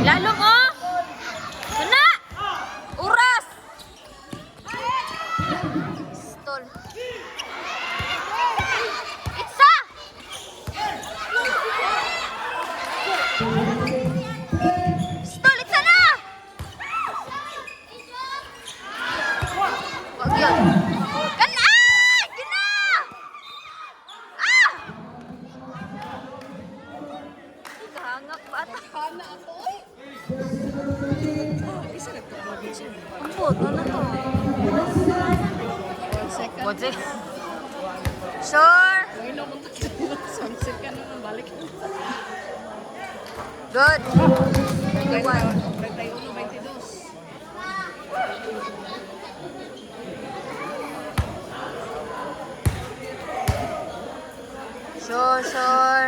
Lalo mo! Sana! Uras! Stol. Itza! Stol, itza na! Wag yun. Kana! Gina! Ah! Kahangak ba ata? Kana ako eh! Ampot, ano to? 1 second. Sure. Sunset ka naman, balik. Good. 21. 31, 22. Sure, sure.